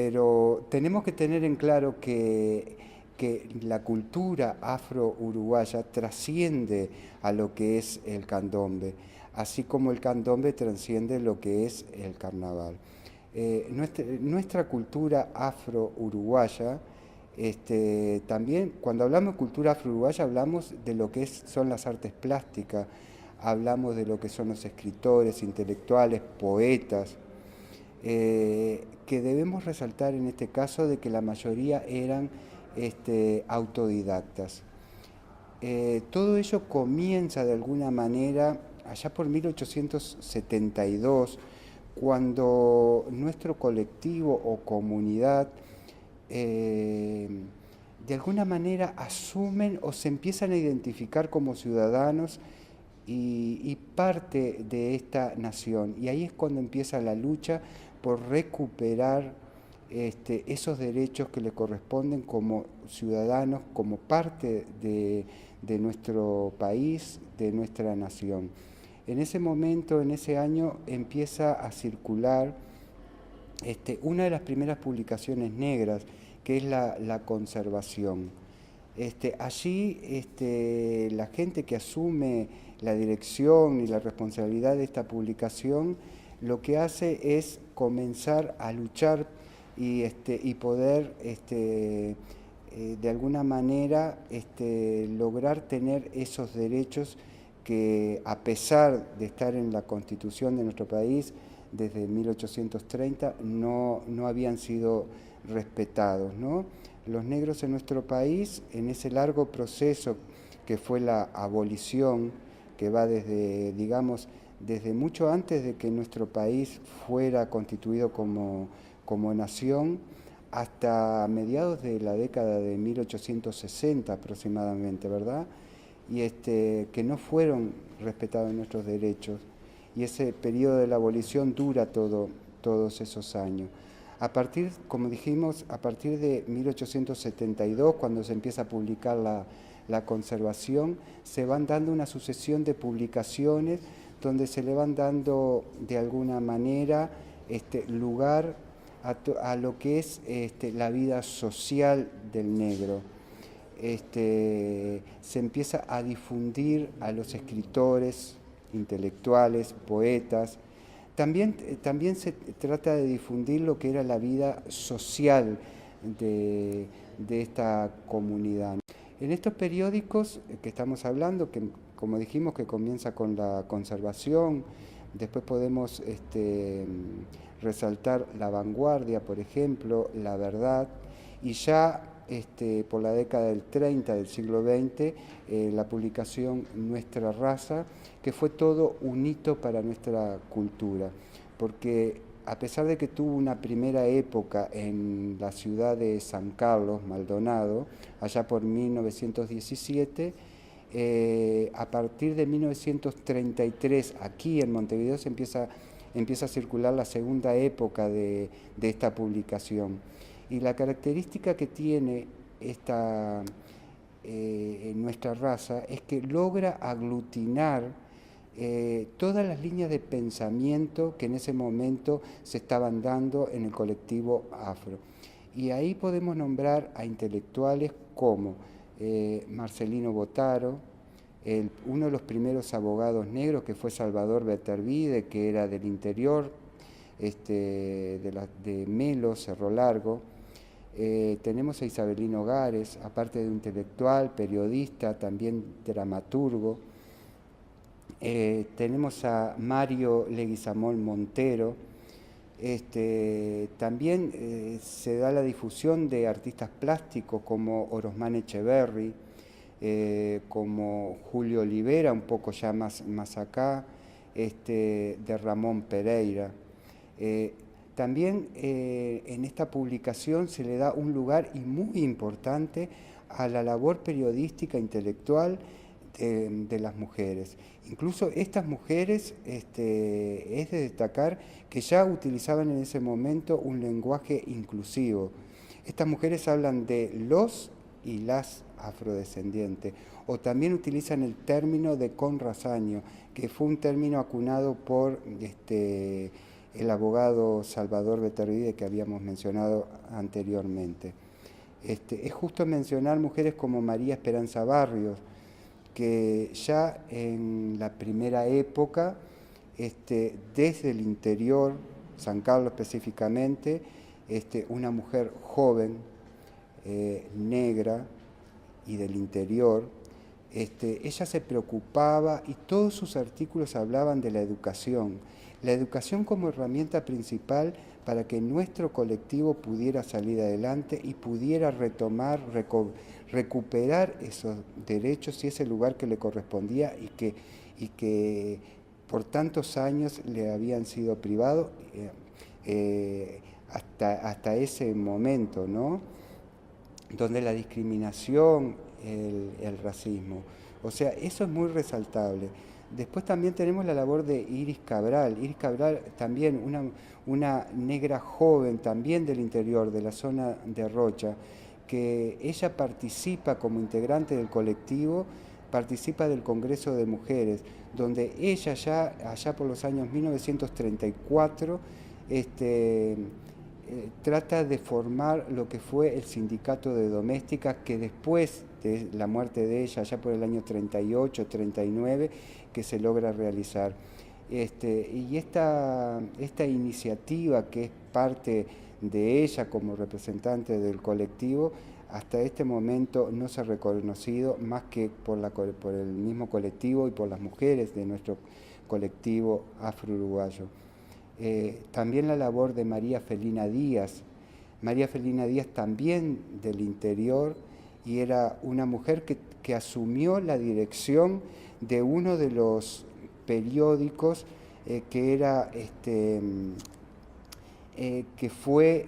pero tenemos que tener en claro que la cultura afro-uruguaya trasciende a lo que es el candombe, así como el candombe trasciende lo que es el carnaval. Nuestra cultura afro-uruguaya, también cuando hablamos de cultura afro-uruguaya hablamos de lo que son las artes plásticas, hablamos de lo que son los escritores, intelectuales, poetas, que debemos resaltar en este caso de que la mayoría eran autodidactas. Todo ello comienza de alguna manera allá por 1872, cuando nuestro colectivo o comunidad de alguna manera asumen o se empiezan a identificar como ciudadanos y parte de esta nación. Y ahí es cuando empieza la lucha por recuperar esos derechos que le corresponden como ciudadanos, como parte de nuestro país, de nuestra nación. En ese momento, en ese año, empieza a circular una de las primeras publicaciones negras, que es la conservación. Allí la gente que asume la dirección y la responsabilidad de esta publicación lo que hace es comenzar a luchar y poder de alguna manera lograr tener esos derechos que, a pesar de estar en la Constitución de nuestro país desde 1830, no habían sido respetados, ¿no? Los negros en nuestro país, en ese largo proceso que fue la abolición, que va desde, digamos, desde mucho antes de que nuestro país fuera constituido como nación, hasta mediados de la década de 1860 aproximadamente, ¿verdad? Y que no fueron respetados nuestros derechos. Y ese periodo de la abolición dura todos esos años. A partir, como dijimos, a partir de 1872, cuando se empieza a publicar la conservación, se van dando una sucesión de publicaciones donde se le van dando de alguna manera lugar a lo que es la vida social del negro. Se empieza a difundir a los escritores, intelectuales, poetas. También se trata de difundir lo que era la vida social de esta comunidad. En estos periódicos que estamos hablando, que como dijimos que comienza con la conservación, después podemos resaltar La Vanguardia, por ejemplo, La Verdad, y ya por la década del 30 del siglo XX, la publicación Nuestra Raza, que fue todo un hito para nuestra cultura, porque a pesar de que tuvo una primera época en la ciudad de San Carlos, Maldonado, allá por 1917, a partir de 1933, aquí en Montevideo se empieza a circular la segunda época de esta publicación. Y la característica que tiene Nuestra Raza es que logra aglutinar todas las líneas de pensamiento que en ese momento se estaban dando en el colectivo afro. Y ahí podemos nombrar a intelectuales como Marcelino Botaro, uno de los primeros abogados negros, que fue Salvador Beterbide, que era del interior de Melo, Cerro Largo. Tenemos a Isabelino Gares, aparte de un intelectual, periodista, también dramaturgo. Tenemos a Mario Leguizamón Montero. También se da la difusión de artistas plásticos como Orosmán Echeverry, como Julio Olivera, un poco ya más acá, de Ramón Pereira. También en esta publicación se le da un lugar y muy importante a la labor periodística intelectual de las mujeres. Incluso estas mujeres, es de destacar que ya utilizaban en ese momento un lenguaje inclusivo. Estas mujeres hablan de los y las afrodescendientes, o también utilizan el término de conrasaño, que fue un término acunado por el abogado Salvador Beterbide que habíamos mencionado anteriormente. Es justo mencionar mujeres como María Esperanza Barrios, que ya en la primera época, desde el interior, San Carlos específicamente, una mujer joven, negra y del interior, ella se preocupaba y todos sus artículos hablaban de la educación como herramienta principal para que nuestro colectivo pudiera salir adelante y pudiera retomar, recuperar esos derechos y ese lugar que le correspondía y que por tantos años le habían sido privados hasta ese momento, ¿no? Donde la discriminación, el racismo, o sea, eso es muy resaltable. Después también tenemos la labor de Iris Cabral también una negra joven, también del interior, de la zona de Rocha, que ella participa como integrante del colectivo, participa del Congreso de Mujeres, donde ella ya allá por los años 1934 trata de formar lo que fue el sindicato de domésticas, que después de la muerte de ella, ya por el año 38, 39, que se logra realizar. Y esta iniciativa, que es parte de ella como representante del colectivo, hasta este momento no se ha reconocido más que por el mismo colectivo y por las mujeres de nuestro colectivo afro-uruguayo. También la labor de María Felina Díaz. María Felina Díaz también del interior, y era una mujer que asumió la dirección de uno de los periódicos que era que fue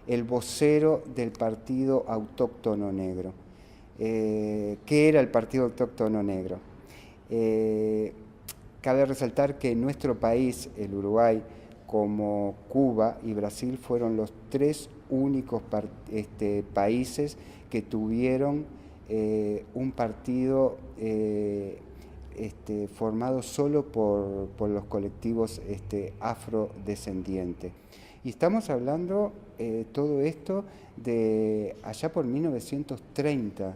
el vocero del Partido Autóctono Negro. ¿Qué era el Partido Autóctono Negro? Cabe resaltar que en nuestro país, el Uruguay, como Cuba y Brasil, fueron los tres únicos países que tuvieron un partido formado solo por los colectivos afrodescendientes. Y estamos hablando todo esto de allá por 1930,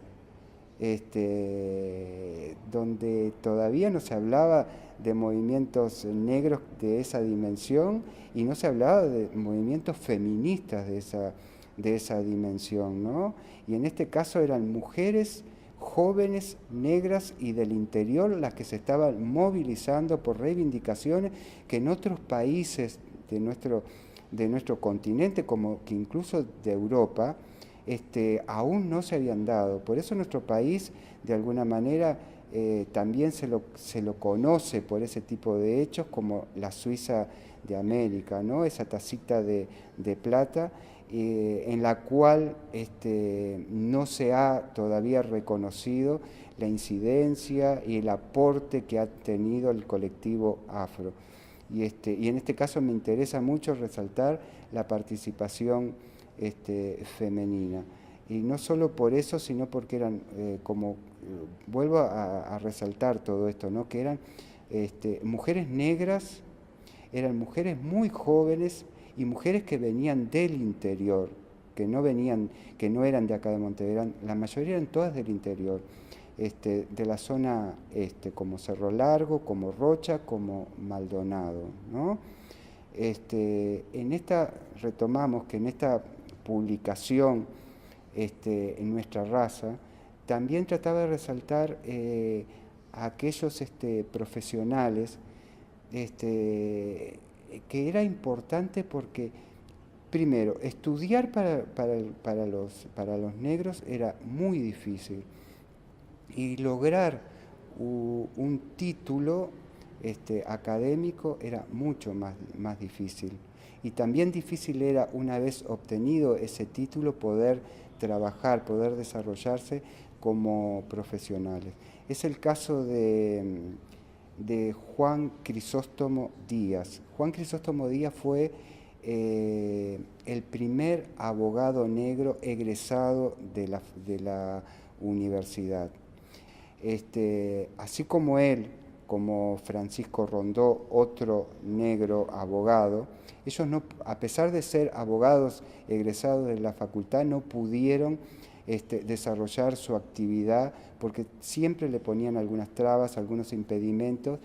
donde todavía no se hablaba de movimientos negros de esa dimensión y no se hablaba de movimientos feministas de esa dimensión, ¿no? Y en este caso eran mujeres jóvenes, negras y del interior las que se estaban movilizando por reivindicaciones que en otros países de nuestro continente, como que incluso de Europa, aún no se habían dado. Por eso nuestro país, de alguna manera, también se lo conoce por ese tipo de hechos como la Suiza de América, ¿no? Esa tacita de plata en la cual no se ha todavía reconocido la incidencia y el aporte que ha tenido el colectivo afro. Y en este caso me interesa mucho resaltar la participación femenina. Y no solo por eso, sino porque eran, vuelvo a resaltar todo esto, ¿no? Que eran mujeres negras, eran mujeres muy jóvenes y mujeres que venían del interior, que no eran de acá de Montevideo, la mayoría eran todas del interior, de la zona como Cerro Largo, como Rocha, como Maldonado, ¿no? Retomamos que en esta publicación en Nuestra Raza también trataba de resaltar a aquellos profesionales que era importante porque, primero, estudiar para los negros era muy difícil y lograr un título académico era mucho más difícil. Y también difícil era, una vez obtenido ese título, poder trabajar, poder desarrollarse como profesionales. Es el caso de Juan Crisóstomo Díaz. Juan Crisóstomo Díaz fue el primer abogado negro egresado de la universidad. Así como él, como Francisco Rondó, otro negro abogado. Ellos no, a pesar de ser abogados egresados de la facultad, no pudieron desarrollar su actividad porque siempre le ponían algunas trabas, algunos impedimentos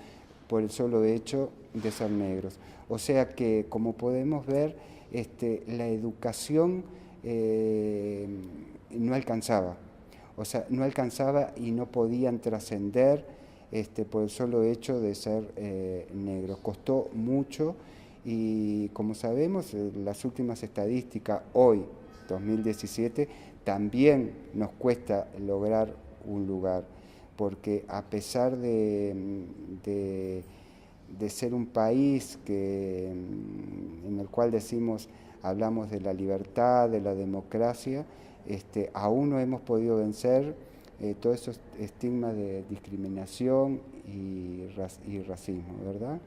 por el solo hecho de ser negros. O sea que, como podemos ver, la educación no alcanzaba. O sea, no alcanzaba y no podían trascender por el solo hecho de ser negros. Costó mucho y, como sabemos, las últimas estadísticas hoy, 2017, también nos cuesta lograr un lugar, porque a pesar de ser un país en el cual decimos, hablamos de la libertad, de la democracia, aún no hemos podido vencer todos esos estigmas de discriminación y racismo, ¿verdad?